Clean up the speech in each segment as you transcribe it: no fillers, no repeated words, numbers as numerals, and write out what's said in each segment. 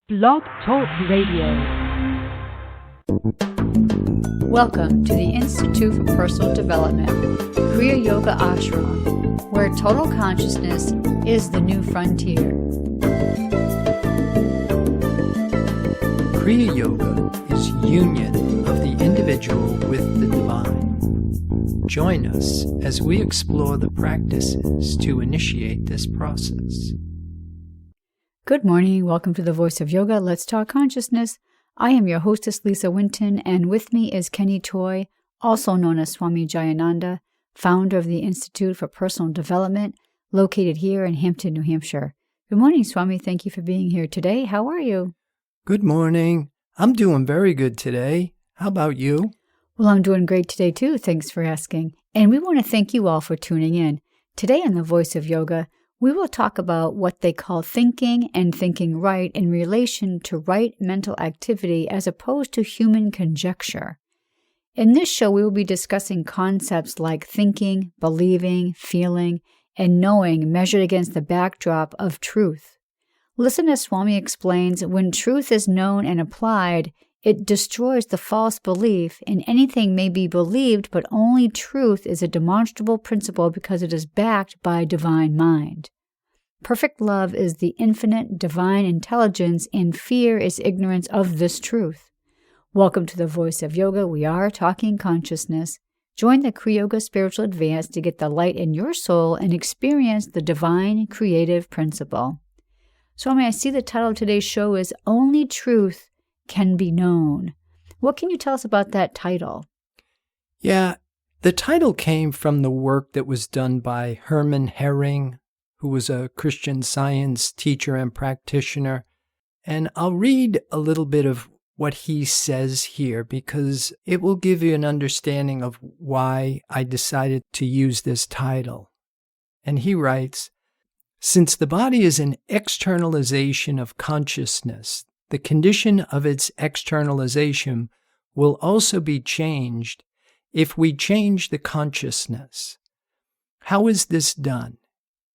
Blog Talk Radio. Welcome to the Institute for Personal Development, Kriya Yoga Ashram, where total consciousness is the new frontier. Kriya Yoga is union of the individual with the divine. Join us as we explore the practices to initiate this process. Good morning. Welcome to the Voice of Yoga. Let's Talk Consciousness. I am your hostess, Lisa Winton, and with me is Kenny Toy, also known as Swami Jayananda, founder of the Institute for Personal Development, located here in Hampton, New Hampshire. Good morning, Swami. Thank you for being here today. How are you? Good morning. I'm doing very good today. How about you? Well, I'm doing great today, too. Thanks for asking. And we want to thank you all for tuning in. Today on the Voice of Yoga, we will talk about what they call thinking and thinking right in relation to right mental activity as opposed to human conjecture. In this show, we will be discussing concepts like thinking, believing, feeling, and knowing measured against the backdrop of truth. Listen as Swami explains, when truth is known and applied, it destroys the false belief, and anything may be believed, but only truth is a demonstrable principle because it is backed by divine mind. Perfect love is the infinite divine intelligence, and fear is ignorance of this truth. Welcome to the Voice of Yoga. We are talking consciousness. Join the Kriya Yoga Spiritual Advance to get the light in your soul and experience the divine creative principle. Swami, I see the title of today's show is Only Truth Can Be Known. What can you tell us about that title? Yeah, the title came from the work that was done by Hermann Hering, who was a Christian Science teacher and practitioner. And I'll read a little bit of what he says here because it will give you an understanding of why I decided to use this title. And he writes, "Since the body is an externalization of consciousness, the condition of its externalization will also be changed if we change the consciousness. How is this done?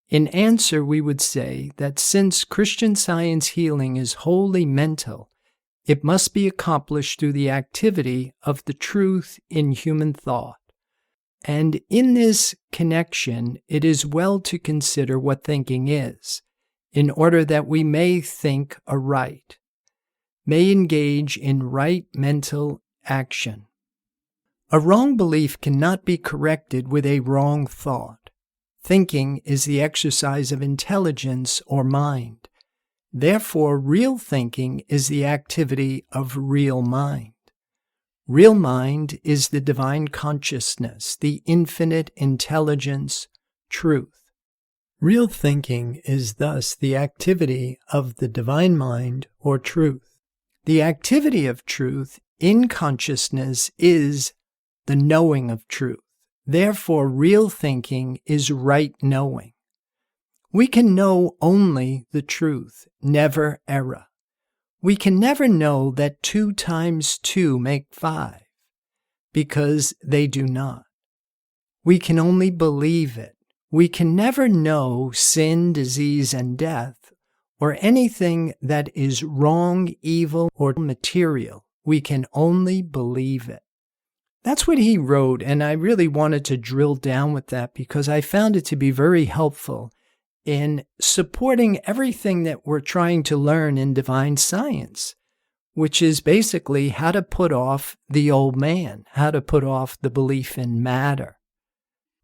In answer, we would say that since Christian Science healing is wholly mental, it must be accomplished through the activity of the truth in human thought. And in this connection, it is well to consider what thinking is, in order that we may think aright, may engage in right mental action. A wrong belief cannot be corrected with a wrong thought. Thinking is the exercise of intelligence or mind. Therefore, real thinking is the activity of real mind. Real mind is the divine consciousness, the infinite intelligence, truth. Real thinking is thus the activity of the divine mind or truth. The activity of truth in consciousness is the knowing of truth. Therefore, real thinking is right knowing. We can know only the truth, never error. We can never know that 2 times 2 make 5, because they do not. We can only believe it. We can never know sin, disease, and death, or anything that is wrong, evil, or material. We can only believe it." That's what he wrote, and I really wanted to drill down with that because I found it to be very helpful in supporting everything that we're trying to learn in divine science, which is basically how to put off the old man, how to put off the belief in matter.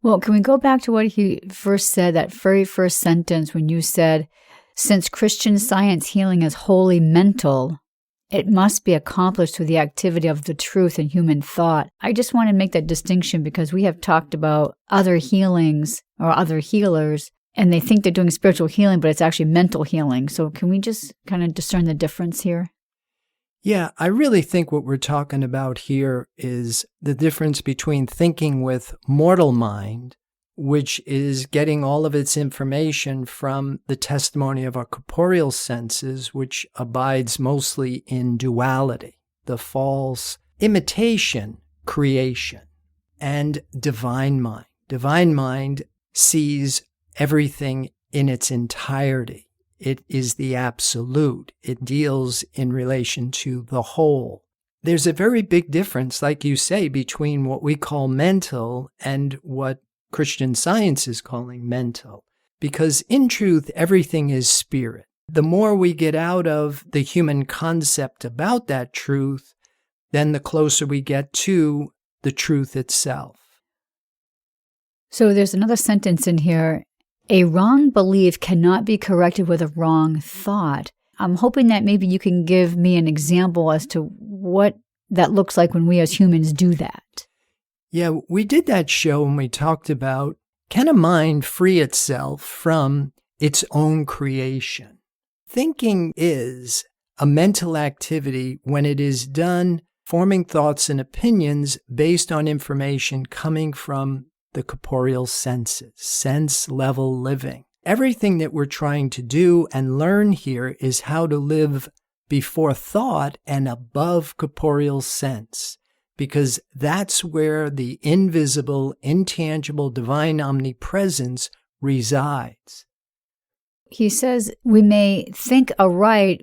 Well, can we go back to what he first said, that very first sentence when you said, since Christian Science healing is wholly mental, it must be accomplished through the activity of the truth in human thought. I just want to make that distinction because we have talked about other healings or other healers, and they think they're doing spiritual healing, but it's actually mental healing. So can we just kind of discern the difference here? Yeah, I really think what we're talking about here is the difference between thinking with mortal mind, which is getting all of its information from the testimony of our corporeal senses, which abides mostly in duality, the false imitation creation, and divine mind. Divine mind sees everything in its entirety. It is the absolute. It deals in relation to the whole. There's a very big difference, like you say, between what we call mental and what Christian Science is calling mental. Because in truth, everything is spirit. The more we get out of the human concept about that truth, then the closer we get to the truth itself. So there's another sentence in here. A wrong belief cannot be corrected with a wrong thought. I'm hoping that maybe you can give me an example as to what that looks like when we as humans do that. Yeah, we did that show and we talked about, can a mind free itself from its own creation? Thinking is a mental activity when it is done forming thoughts and opinions based on information coming from the corporeal senses, sense-level living. Everything that we're trying to do and learn here is how to live before thought and above corporeal sense, because that's where the invisible, intangible, divine omnipresence resides. He says we may think aright,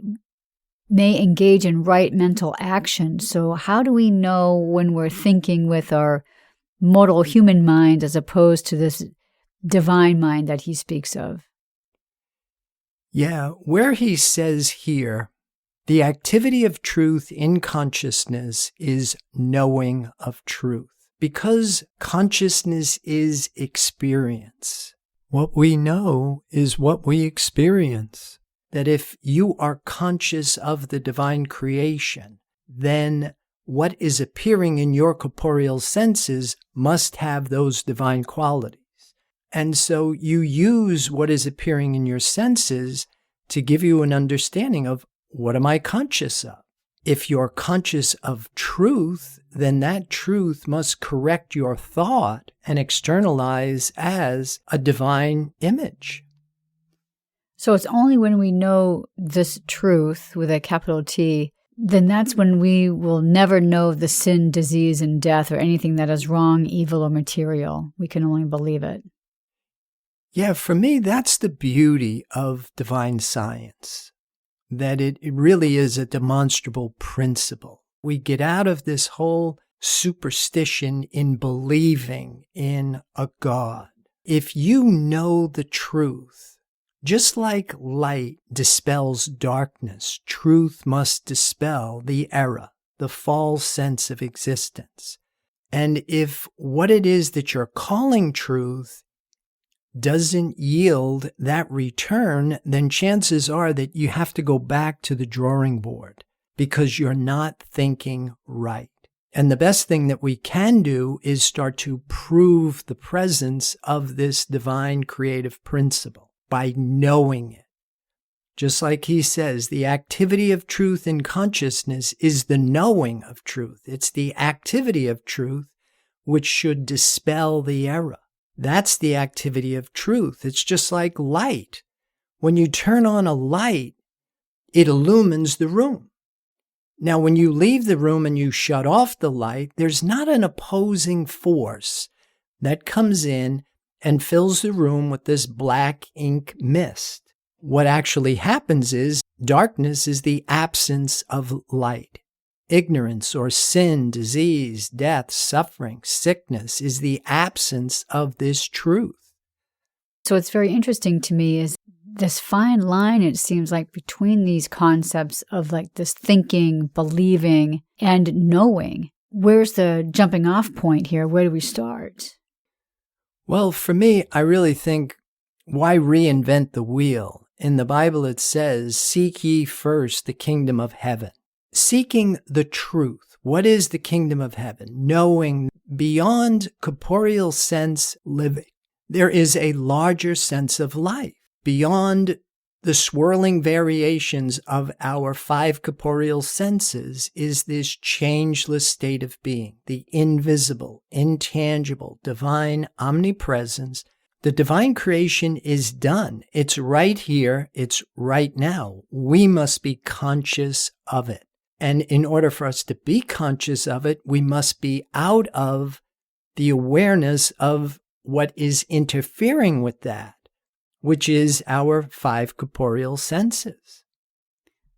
may engage in right mental action. So how do we know when we're thinking with our mortal human mind as opposed to this divine mind that he speaks of? Yeah, where he says here, the activity of truth in consciousness is knowing of truth, because consciousness is experience. What we know is what we experience. That if you are conscious of the divine creation, then what is appearing in your corporeal senses must have those divine qualities. And so you use what is appearing in your senses to give you an understanding of, what am I conscious of? If you're conscious of truth, then that truth must correct your thought and externalize as a divine image. So it's only when we know this truth with a capital T, then that's when we will never know the sin, disease, and death or anything that is wrong, evil, or material. We can only believe it. Yeah, for me, that's the beauty of divine science, that it really is a demonstrable principle. We get out of this whole superstition in believing in a God. If you know the truth, just like light dispels darkness, truth must dispel the error, the false sense of existence. And if what it is that you're calling truth doesn't yield that return, then chances are that you have to go back to the drawing board because you're not thinking right. And the best thing that we can do is start to prove the presence of this divine creative principle by knowing it. Just like he says, the activity of truth in consciousness is the knowing of truth. It's the activity of truth which should dispel the error. That's the activity of truth. It's just like light. When you turn on a light, it illumines the room. Now, when you leave the room and you shut off the light, there's not an opposing force that comes in and fills the room with this black ink mist. What actually happens is darkness is the absence of light. Ignorance or sin, disease, death, suffering, sickness is the absence of this truth. So it's very interesting to me is this fine line, it seems like, between these concepts of like this thinking, believing, and knowing. Where's the jumping off point here? Where do we start? Well, for me, I really think, why reinvent the wheel? In the Bible it says, seek ye first the kingdom of heaven. Seeking the truth. What is the kingdom of heaven? Knowing beyond corporeal sense living, there is a larger sense of life. Beyond the swirling variations of our five corporeal senses is this changeless state of being, the invisible, intangible, divine omnipresence. The divine creation is done. It's right here. It's right now. We must be conscious of it. And in order for us to be conscious of it, we must be out of the awareness of what is interfering with that. which is our 5 corporeal senses.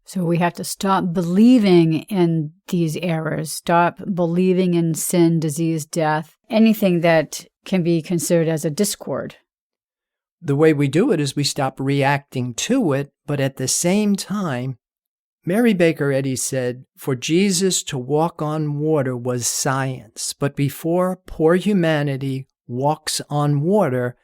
So we have to stop believing in these errors, stop believing in sin, disease, death, anything that can be considered as a discord. The way we do it is we stop reacting to it, but at the same time, Mary Baker Eddy said, for Jesus to walk on water was science, but before poor humanity walks on water,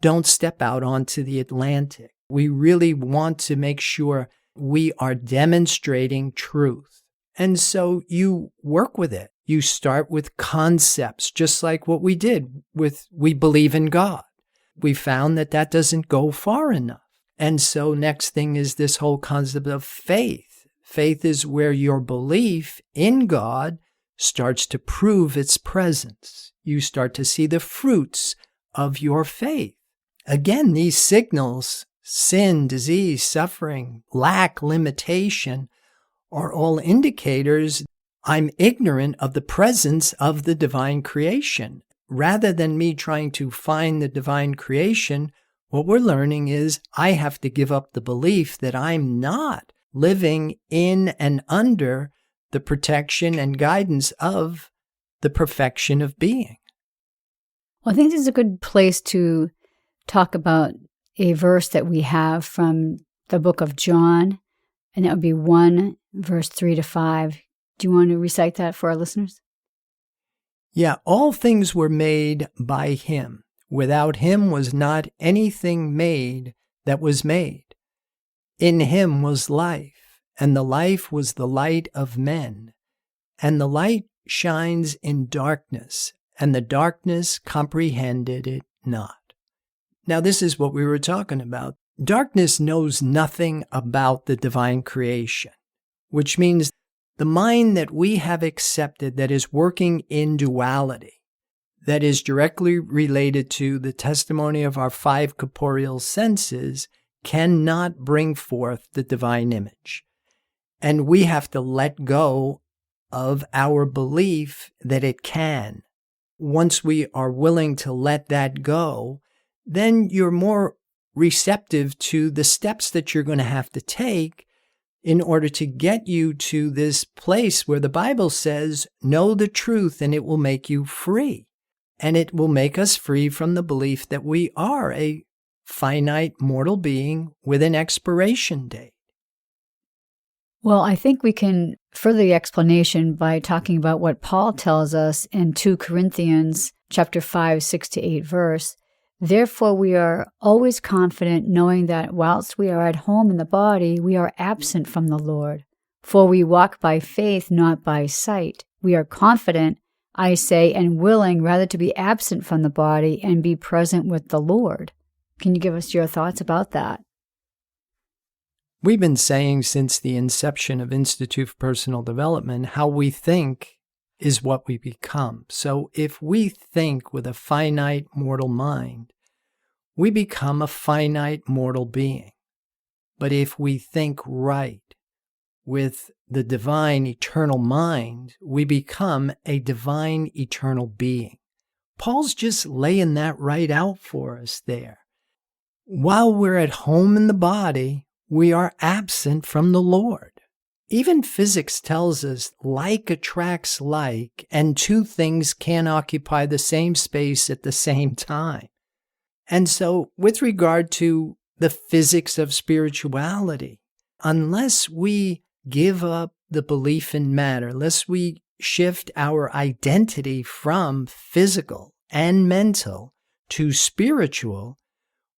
don't step out onto the Atlantic. We really want to make sure we are demonstrating truth. And so you work with it. You start with concepts, just like what we did with we believe in God. We found that that doesn't go far enough. And so next thing is this whole concept of faith. Faith is where your belief in God starts to prove its presence. You start to see the fruits of your faith. Again, these signals, sin, disease, suffering, lack, limitation, are all indicators I'm ignorant of the presence of the divine creation. Rather than me trying to find the divine creation, what we're learning is I have to give up the belief that I'm not living in and under the protection and guidance of the perfection of being. Well, I think this is a good place to talk about a verse that we have from the book of John, and that would be 1, verse 3-5. Do you want to recite that for our listeners? Yeah, all things were made by him. Without him was not anything made that was made. In him was life, and the life was the light of men. And the light shines in darkness, and the darkness comprehended it not. Now, this is what we were talking about. Darkness knows nothing about the divine creation, which means the mind that we have accepted that is working in duality, that is directly related to the testimony of our 5 corporeal senses, cannot bring forth the divine image. And we have to let go of our belief that it can. Once we are willing to let that go, then you're more receptive to the steps that you're going to have to take in order to get you to this place where the Bible says, know the truth and it will make you free. And it will make us free from the belief that we are a finite mortal being with an expiration date. Well, I think we can further the explanation by talking about what Paul tells us in 2 Corinthians chapter 5, 6-8 verse. Therefore, we are always confident, knowing that whilst we are at home in the body, we are absent from the Lord. For we walk by faith, not by sight. We are confident, I say, and willing rather to be absent from the body and be present with the Lord. Can you give us your thoughts about that? We've been saying since the inception of Institute for Personal Development, how we think is what we become. So if we think with a finite mortal mind, we become a finite mortal being. But if we think right with the divine eternal mind, we become a divine eternal being. Paul's just laying that right out for us there. While we're at home in the body, we are absent from the Lord. Even physics tells us like attracts like, and 2 things can't occupy the same space at the same time. And so, with regard to the physics of spirituality, unless we give up the belief in matter, unless we shift our identity from physical and mental to spiritual,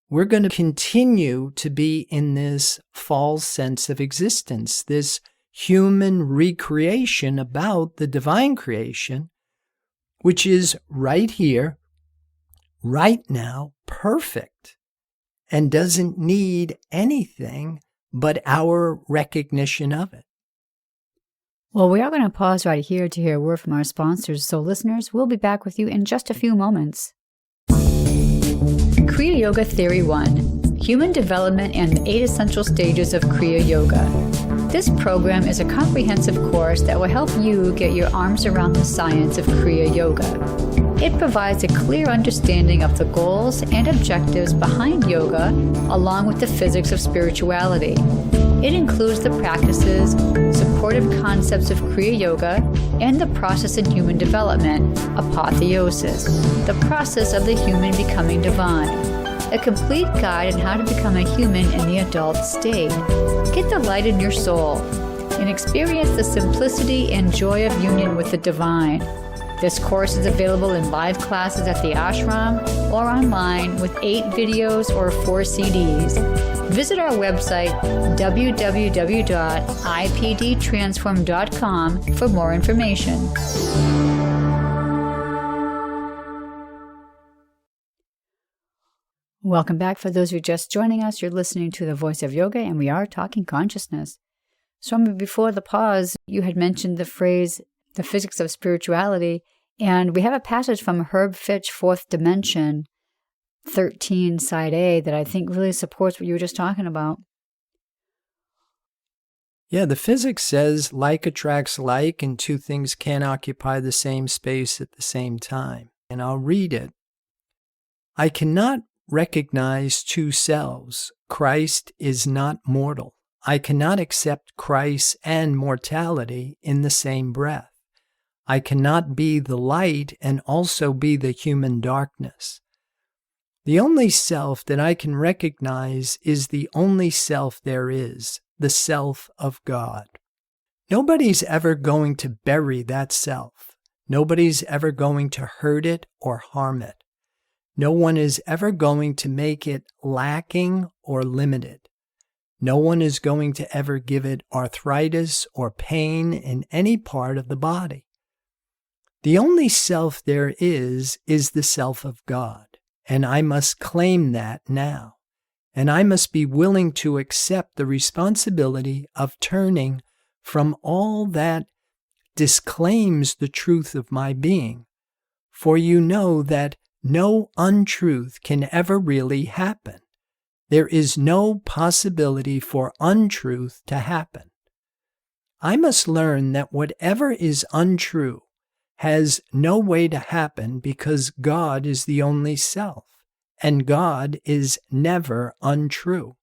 we're going to continue to be in this false sense of existence, this human recreation about the divine creation, which is right here, right now, perfect, and doesn't need anything but our recognition of it. Well, we are going to pause right here to hear a word from our sponsors. So listeners, we'll be back with you in just a few moments. Kriya Yoga Theory 1, Human Development and the 8 Essential Stages of Kriya Yoga. This program is a comprehensive course that will help you get your arms around the science of Kriya Yoga. It provides a clear understanding of the goals and objectives behind yoga, along with the physics of spirituality. It includes the practices, supportive concepts of Kriya Yoga, and the process in human development, apotheosis, the process of the human becoming divine. A complete guide on how to become a human in the adult state. Get the light in your soul and experience the simplicity and joy of union with the divine. This course is available in live classes at the ashram or online with 8 videos or 4 CDs. Visit our website, www.ipdtransform.com, for more information. Welcome back. For those who are just joining us, you're listening to The Voice of Yoga, and we are talking consciousness. Swami, before the pause, you had mentioned the phrase, the physics of spirituality, and we have a passage from Herb Fitch, Fourth Dimension, 13, Side A, that I think really supports what you were just talking about. Yeah, the physics says like attracts like, and two things can't occupy the same space at the same time. And I'll read it. I cannot recognize two selves. Christ is not mortal. I cannot accept Christ and mortality in the same breath. I cannot be the light and also be the human darkness. The only self that I can recognize is the only self there is, the self of God. Nobody's ever going to bury that self. Nobody's ever going to hurt it or harm it. No one is ever going to make it lacking or limited. No one is going to ever give it arthritis or pain in any part of the body. The only self there is the self of God, and I must claim that now. And I must be willing to accept the responsibility of turning from all that disclaims the truth of my being, for you know that no untruth can ever really happen. There is no possibility for untruth to happen. I must learn that whatever is untrue has no way to happen because God is the only self, and God is never untrue.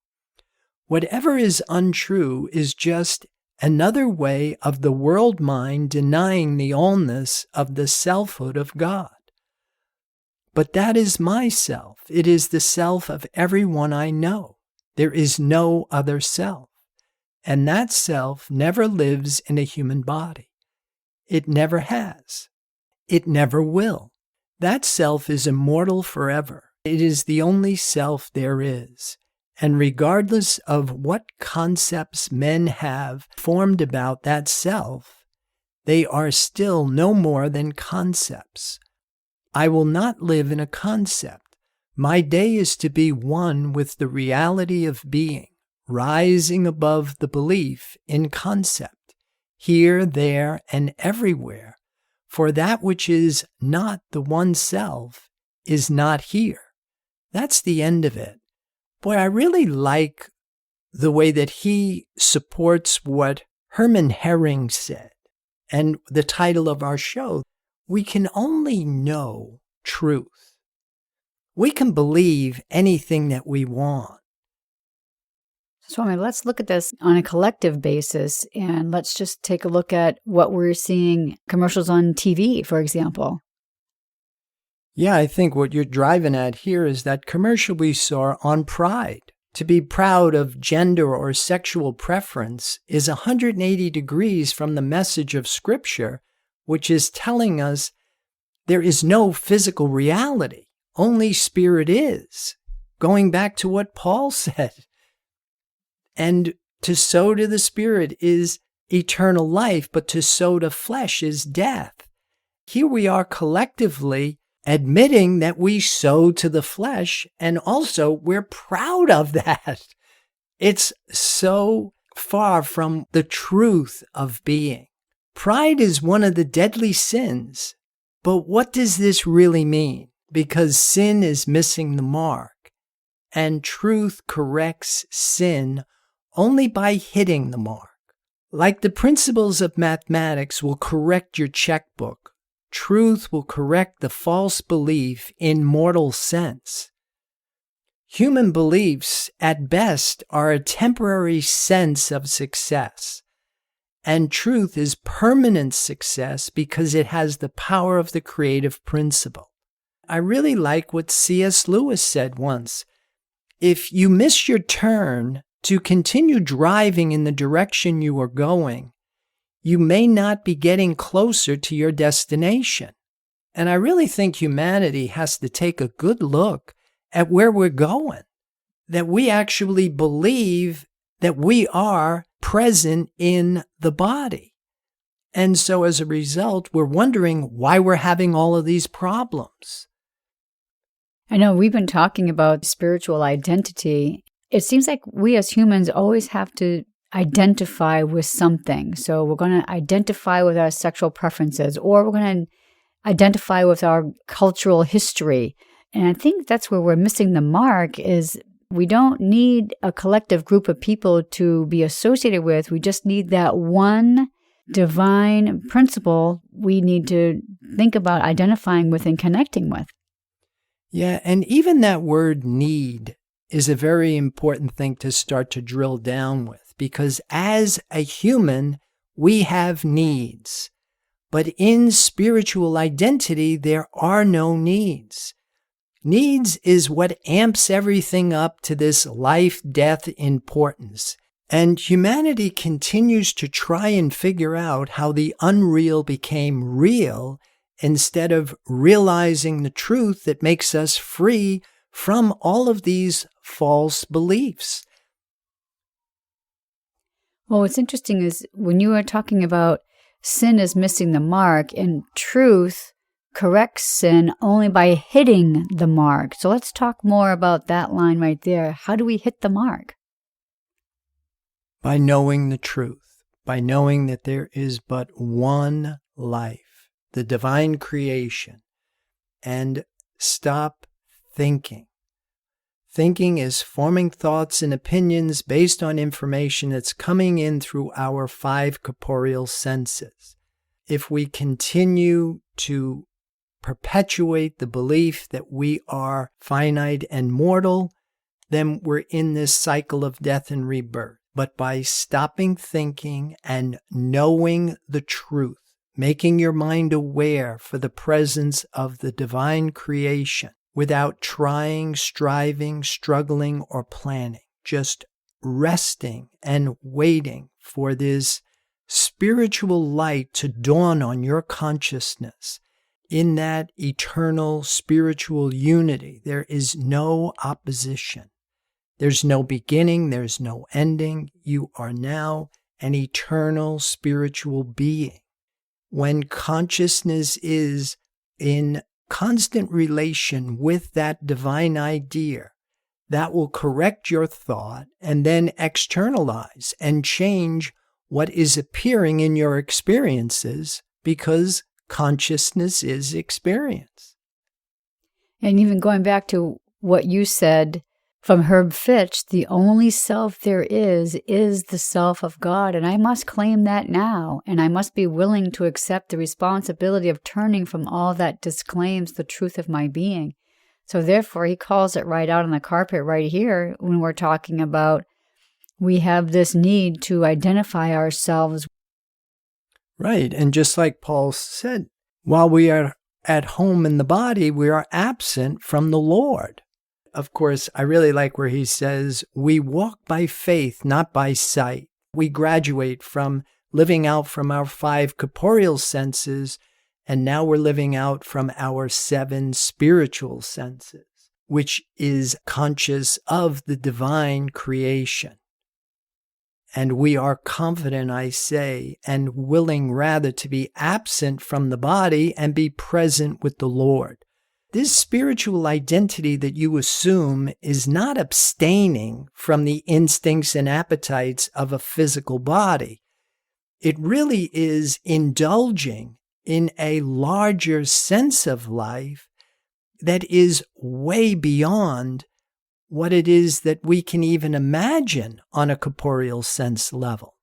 Whatever is untrue is just another way of the world mind denying the allness of the selfhood of God. But that is my self. It is the self of everyone I know. There is no other self. And that self never lives in a human body. It never has. It never will. That self is immortal forever. It is the only self there is. And regardless of what concepts men have formed about that self, they are still no more than concepts. I will not live in a concept. My day is to be one with the reality of being, rising above the belief in concept, here, there, and everywhere. For that which is not the one self is not here. That's the end of it. Boy, I really like the way that he supports what Herman Herring said. And the title of our show, we can only know truth. We can believe anything that we want. Swami, let's look at this on a collective basis, and let's just take a look at what we're seeing commercials on TV, for example. Yeah, I think what you're driving at here is that commercial we saw on pride. To be proud of gender or sexual preference is 180 degrees from the message of Scripture, which is telling us there is no physical reality. Only spirit is. Going back to what Paul said. And to sow to the spirit is eternal life, but to sow to flesh is death. Here we are collectively admitting that we sow to the flesh, and also we're proud of that. It's so far from the truth of being. Pride is one of the deadly sins. But what does this really mean? Because sin is missing the mark, and truth corrects sin only by hitting the mark. Like the principles of mathematics will correct your checkbook, truth will correct the false belief in mortal sense. Human beliefs, at best, are a temporary sense of success. And truth is permanent success because it has the power of the creative principle. I really like what C.S. Lewis said once. If you miss your turn to continue driving in the direction you are going, you may not be getting closer to your destination. And I really think humanity has to take a good look at where we're going, that we actually believe that we are present in the body. And so as a result, we're wondering why we're having all of these problems. I know we've been talking about spiritual identity. It seems like we as humans always have to identify with something. So we're going to identify with our sexual preferences, or we're going to identify with our cultural history. And I think that's where we're missing the mark, is we don't need a collective group of people to be associated with. We just need that one divine principle we need to think about identifying with and connecting with. Yeah, and even that word need is a very important thing to start to drill down with, because as a human, we have needs. But in spiritual identity, there are no needs. Needs is what amps everything up to this life-death importance. And humanity continues to try and figure out how the unreal became real instead of realizing the truth that makes us free from all of these false beliefs. Well, what's interesting is when you are talking about sin is missing the mark, and truth corrects sin only by hitting the mark. So let's talk more about that line right there. How do we hit the mark? By knowing the truth, by knowing that there is but one life, the divine creation, and stop thinking. Thinking is forming thoughts and opinions based on information that's coming in through our 5 corporeal senses. If we continue to perpetuate the belief that we are finite and mortal, then we're in this cycle of death and rebirth. But by stopping thinking and knowing the truth, making your mind aware for the presence of the divine creation, without trying, striving, struggling, or planning, just resting and waiting for this spiritual light to dawn on your consciousness. In that eternal spiritual unity, there is no opposition. There's no beginning, there's no ending. You are now an eternal spiritual being. When consciousness is in constant relation with that divine idea, that will correct your thought and then externalize and change what is appearing in your experiences, because consciousness is experience. And even going back to what you said from Herb Fitch, the only self there is the self of God. And I must claim that now. And I must be willing to accept the responsibility of turning from all that disclaims the truth of my being. So therefore, he calls it right out on the carpet right here when we're talking about we have this need to identify ourselves. Right. And just like Paul said, while we are at home in the body, we are absent from the Lord. Of course, I really like where he says, we walk by faith, not by sight. We graduate from living out from our 5 corporeal senses, and now we're living out from our 7 spiritual senses, which is conscious of the divine creation. And we are confident, I say, and willing rather to be absent from the body and be present with the Lord. This spiritual identity that you assume is not abstaining from the instincts and appetites of a physical body. It really is indulging in a larger sense of life that is way beyond what it is that we can even imagine on a corporeal sense level.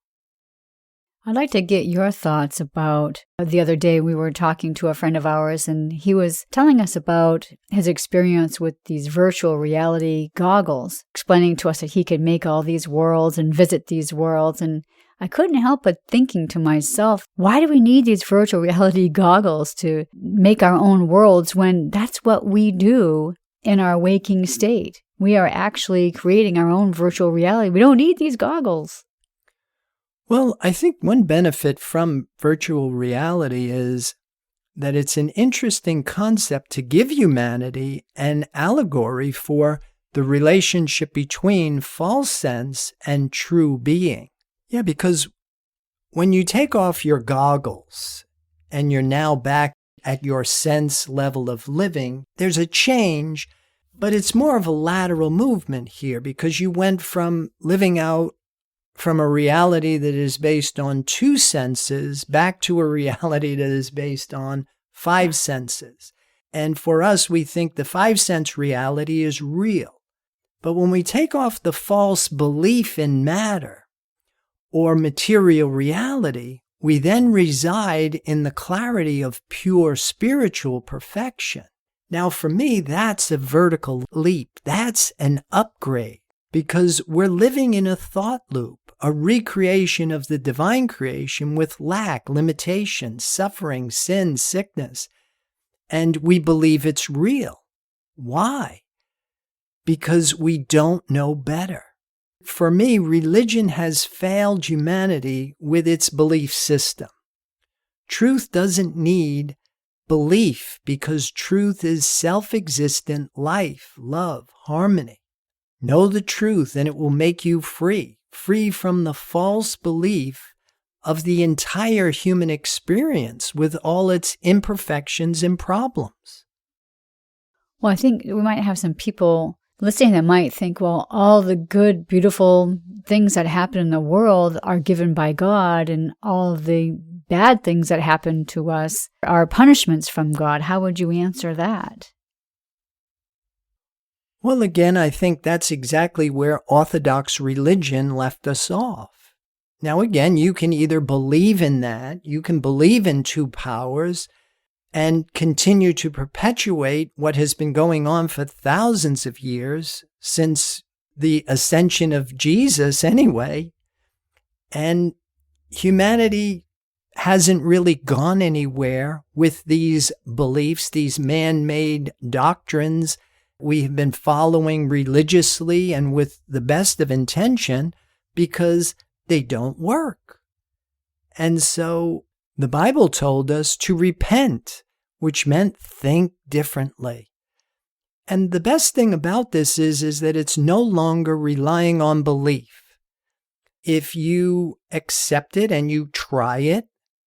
I'd like to get your thoughts about the other day we were talking to a friend of ours, and he was telling us about his experience with these virtual reality goggles, explaining to us that he could make all these worlds and visit these worlds. And I couldn't help but thinking to myself, why do we need these virtual reality goggles to make our own worlds when that's what we do in our waking state? We are actually creating our own virtual reality. We don't need these goggles. Well, I think one benefit from virtual reality is that it's an interesting concept to give humanity an allegory for the relationship between false sense and true being. Yeah, because when you take off your goggles and you're now back at your sense level of living, there's a change, but it's more of a lateral movement here because you went from living out from a reality that is based on 2 senses back to a reality that is based on 5 senses. And for us, we think the 5-sense reality is real. But when we take off the false belief in matter or material reality, we then reside in the clarity of pure spiritual perfection. Now, for me, that's a vertical leap. That's an upgrade because we're living in a thought loop. A recreation of the divine creation with lack, limitation, suffering, sin, sickness. And we believe it's real. Why? Because we don't know better. For me, religion has failed humanity with its belief system. Truth doesn't need belief because truth is self-existent life, love, harmony. Know the truth and it will make you free. Free from the false belief of the entire human experience with all its imperfections and problems. Well, I think we might have some people listening that might think, well, all the good, beautiful things that happen in the world are given by God, and all of the bad things that happen to us are punishments from God. How would you answer that? Well, again, I think that's exactly where Orthodox religion left us off. Now, again, you can either believe in that, you can believe in 2 powers, and continue to perpetuate what has been going on for thousands of years, since the ascension of Jesus anyway, and humanity hasn't really gone anywhere with these beliefs, these man-made doctrines we have been following religiously and with the best of intention because they don't work. And so the Bible told us to repent, which meant think differently. And the best thing about this is that it's no longer relying on belief. If you accept it and you try it,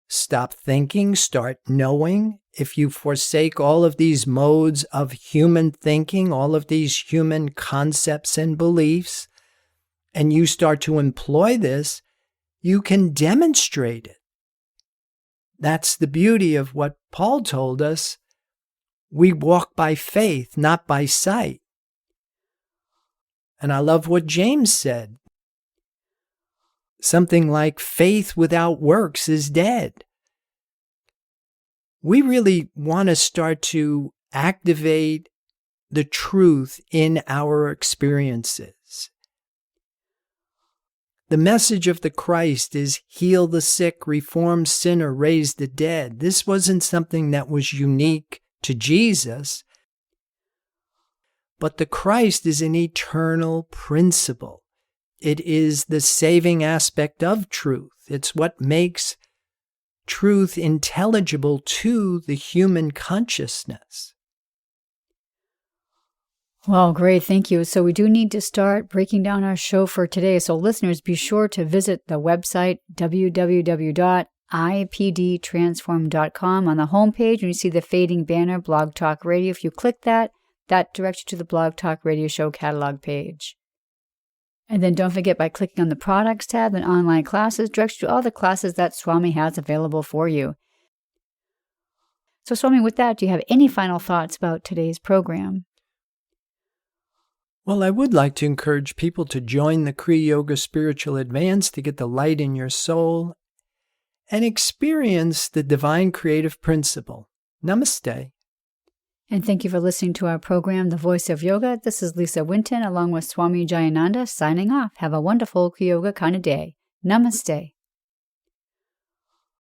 stop thinking, start knowing. If you forsake all of these modes of human thinking, all of these human concepts and beliefs, and you start to employ this, you can demonstrate it. That's the beauty of what Paul told us. We walk by faith, not by sight. And I love what James said. Something like faith without works is dead. We really want to start to activate the truth in our experiences. The message of the Christ is heal the sick, reform sinner, raise the dead. This wasn't something that was unique to Jesus, but the Christ is an eternal principle. It is the saving aspect of truth. It's what makes truth intelligible to the human consciousness. Well, great. Thank you. So we do need to start breaking down our show for today. So listeners, be sure to visit the website, www.ipdtransform.com. On the homepage, when you see the fading banner, Blog Talk Radio, if you click that, that directs you to the Blog Talk Radio show catalog page. And then don't forget, by clicking on the products tab and online classes, directs you to all the classes that Swami has available for you. So Swami, with that, do you have any final thoughts about today's program? Well, I would like to encourage people to join the Kriya Yoga Spiritual Advance to get the light in your soul and experience the divine creative principle. Namaste. And thank you for listening to our program, The Voice of Yoga. This is Lisa Winton, along with Swami Jayananda, signing off. Have a wonderful Kriya Yoga kind of day. Namaste.